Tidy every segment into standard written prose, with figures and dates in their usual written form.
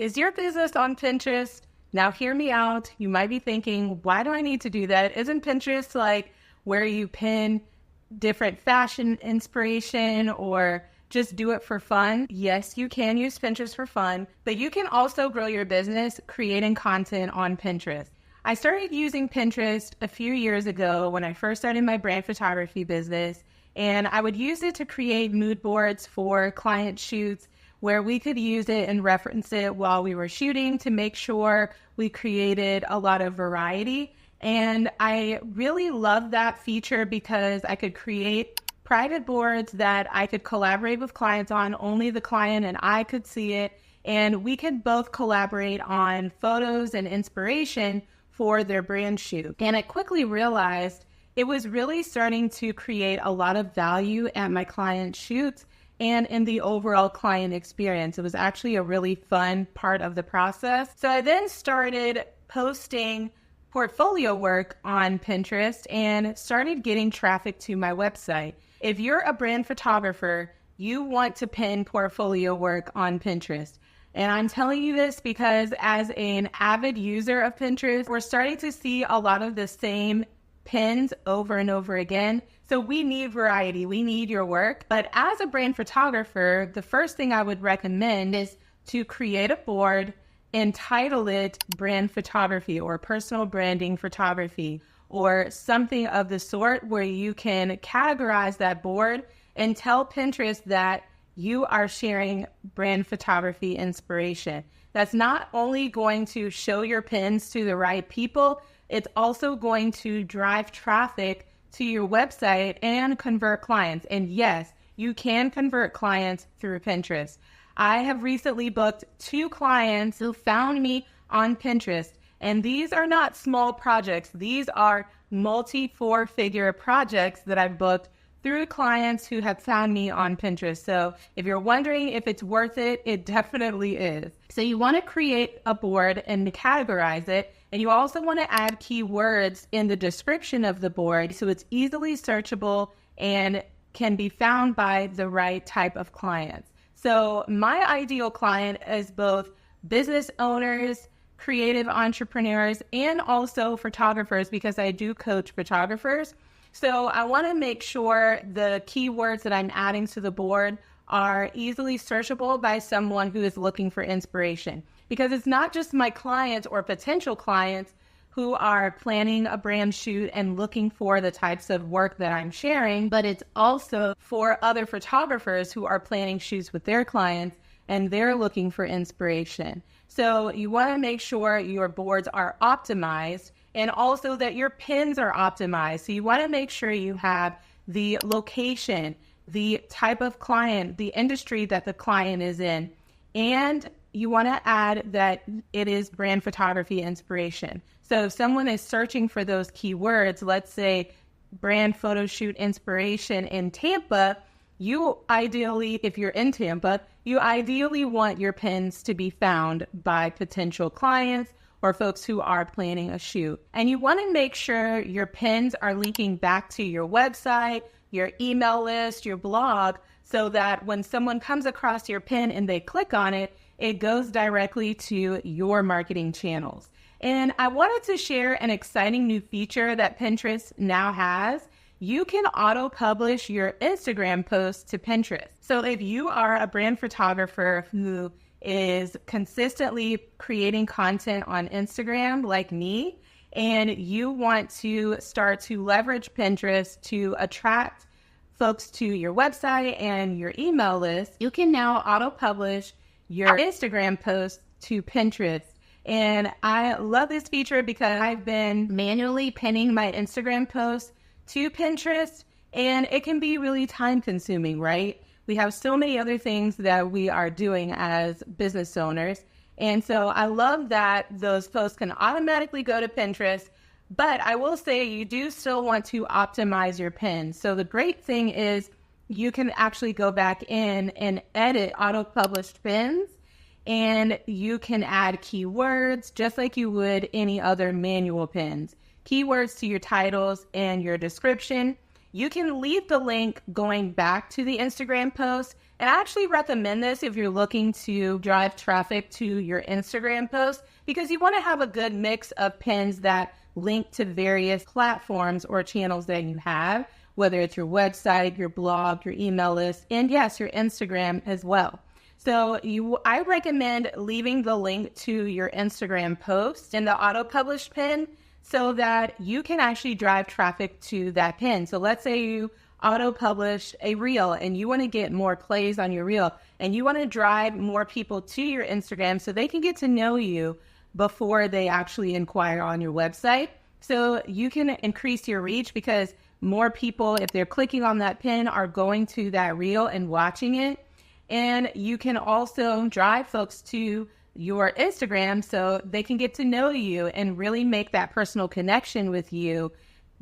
Is your business on Pinterest? Now hear me out. You might be thinking, why do I need to do that? Isn't Pinterest like where you pin different fashion inspiration or just do it for fun? Yes, you can use Pinterest for fun, but you can also grow your business creating content on Pinterest. I started using Pinterest a few years ago when I first started my brand photography business, and I would use it to create mood boards for client shoots where we could use it and reference it while we were shooting to make sure we created a lot of variety. And I really love that feature because I could create private boards that I could collaborate with clients on. Only the client and I could see it, and we could both collaborate on photos and inspiration for their brand shoot. And I quickly realized it was really starting to create a lot of value at my client shoots and in the overall client experience. It was actually a really fun part of the process. So I then started posting portfolio work on Pinterest and started getting traffic to my website. If you're a brand photographer, you want to pin portfolio work on Pinterest. And I'm telling you this because as an avid user of Pinterest, we're starting to see a lot of the same pins over and over again. So we need variety. We need your work. But as a brand photographer, the first thing I would recommend is to create a board, entitle it brand photography or personal branding photography or something of the sort, where you can categorize that board and tell Pinterest that you are sharing brand photography inspiration. That's not only going to show your pins to the right people, it's also going to drive traffic to your website and convert clients. And yes, you can convert clients through Pinterest. I have recently booked 2 clients who found me on Pinterest, and these are not small projects. These are multi-4-figure projects that I've booked through clients who have found me on Pinterest. So if you're wondering if it's worth it, it definitely is. So you want to create a board and categorize it. And you also want to add keywords in the description of the board so it's easily searchable and can be found by the right type of clients. So my ideal client is both business owners, creative entrepreneurs, and also photographers, because I do coach photographers. So I want to make sure the keywords that I'm adding to the board are easily searchable by someone who is looking for inspiration. Because it's not just my clients or potential clients who are planning a brand shoot and looking for the types of work that I'm sharing, but it's also for other photographers who are planning shoots with their clients and they're looking for inspiration. So you want to make sure your boards are optimized and also that your pins are optimized. So you want to make sure you have the location, the type of client, the industry that the client is in, and you want to add that it is brand photography inspiration. So if someone is searching for those keywords, let's say brand photo shoot inspiration in Tampa, you ideally, if you're in Tampa, you ideally want your pins to be found by potential clients or folks who are planning a shoot. And you want to make sure your pins are linking back to your website, your email list, your blog, so that when someone comes across your pin and they click on it, it goes directly to your marketing channels. And I wanted to share an exciting new feature that Pinterest now has. You can auto-publish your Instagram posts to Pinterest. So if you are a brand photographer who is consistently creating content on Instagram like me, and you want to start to leverage Pinterest to attract folks to your website and your email list, you can now auto-publish your Instagram posts to Pinterest. And I love this feature because I've been manually pinning my Instagram posts to Pinterest, and it can be really time consuming, right? We have so many other things that we are doing as business owners. And so I love that those posts can automatically go to Pinterest, but I will say you do still want to optimize your pins. So the great thing is you can actually go back in and edit auto-published pins, and you can add keywords just like you would any other manual pins. Keywords to your titles and your description. you can leave the link going back to the Instagram post. And I actually recommend this if you're looking to drive traffic to your Instagram post, because you want to have a good mix of pins that link to various platforms or channels that you have, whether it's your website, your blog, your email list, and yes, your Instagram as well. So I recommend leaving the link to your Instagram post in the auto-published pin so that you can actually drive traffic to that pin. So let's say you auto-publish a reel and you want to get more plays on your reel and you want to drive more people to your Instagram so they can get to know you before they actually inquire on your website. So you can increase your reach because more people, if they're clicking on that pin, are going to that reel and watching it. And you can also drive folks to your Instagram so they can get to know you and really make that personal connection with you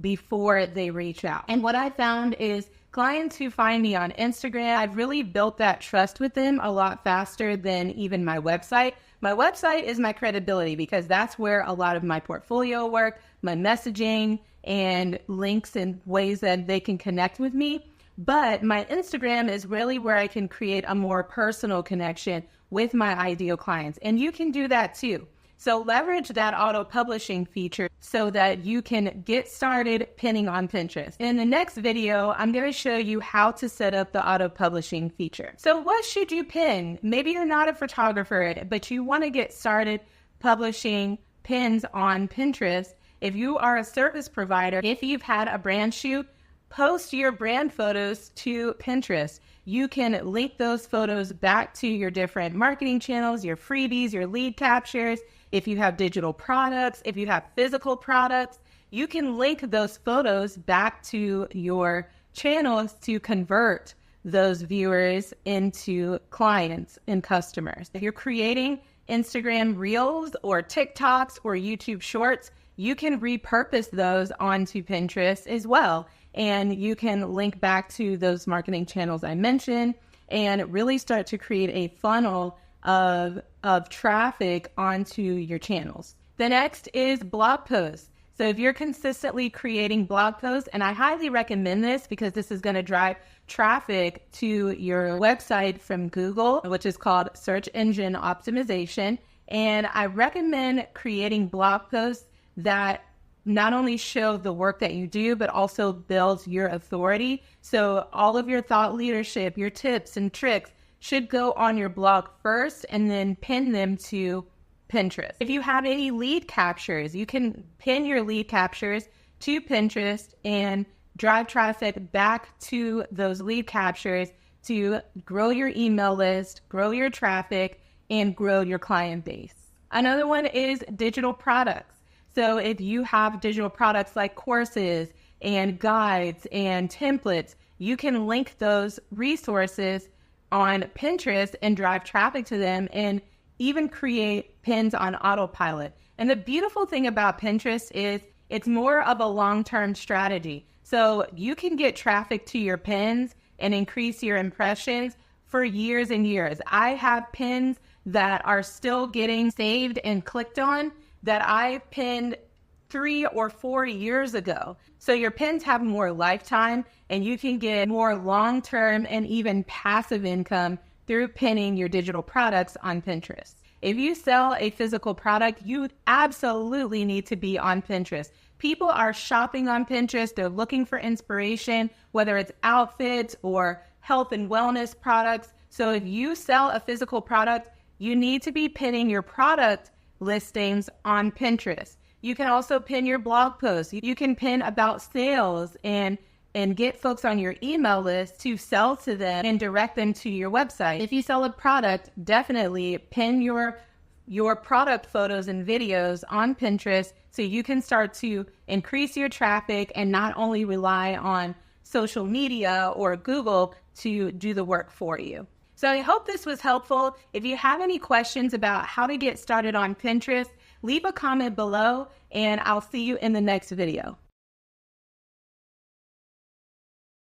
before they reach out. And what I found is clients who find me on Instagram, I've really built that trust with them a lot faster than even my website. My website is my credibility because that's where a lot of my portfolio work, my messaging, and links and ways that they can connect with me. But my Instagram is really where I can create a more personal connection with my ideal clients. And you can do that too. So leverage that auto-publishing feature so that you can get started pinning on Pinterest. In the next video, I'm going to show you how to set up the auto-publishing feature. So what should you pin? Maybe you're not a photographer, but you want to get started publishing pins on Pinterest. If you are a service provider, if you've had a brand shoot, post your brand photos to Pinterest. You can link those photos back to your different marketing channels, your freebies, your lead captures. If you have digital products, if you have physical products, you can link those photos back to your channels to convert those viewers into clients and customers. If you're creating Instagram Reels or TikToks or YouTube Shorts, you can repurpose those onto Pinterest as well. And you can link back to those marketing channels I mentioned and really start to create a funnel of traffic onto your channels. The next is blog posts. So if you're consistently creating blog posts, and I highly recommend this because this is going to drive traffic to your website from Google, which is called search engine optimization. And I recommend creating blog posts that not only show the work that you do, but also builds your authority. So all of your thought leadership, your tips and tricks should go on your blog first and then pin them to Pinterest. If you have any lead captures, you can pin your lead captures to Pinterest and drive traffic back to those lead captures to grow your email list, grow your traffic, and grow your client base. Another one is digital products. So if you have digital products like courses and guides and templates, you can link those resources on Pinterest and drive traffic to them and even create pins on autopilot. And the beautiful thing about Pinterest is it's more of a long-term strategy. So you can get traffic to your pins and increase your impressions for years and years. I have pins that are still getting saved and clicked on that I pinned 3 or 4 years ago. So your pins have more lifetime and you can get more long-term and even passive income through pinning your digital products on Pinterest. If you sell a physical product, you absolutely need to be on Pinterest. People are shopping on Pinterest. They're looking for inspiration, whether it's outfits or health and wellness products. So if you sell a physical product, you need to be pinning your product listings on Pinterest. You can also pin your blog posts. You can pin about sales and get folks on your email list to sell to them and direct them to your website. If you sell a product, definitely pin your product photos and videos on Pinterest so you can start to increase your traffic and not only rely on social media or Google to do the work for you. So I hope this was helpful. If you have any questions about how to get started on Pinterest, leave a comment below and I'll see you in the next video.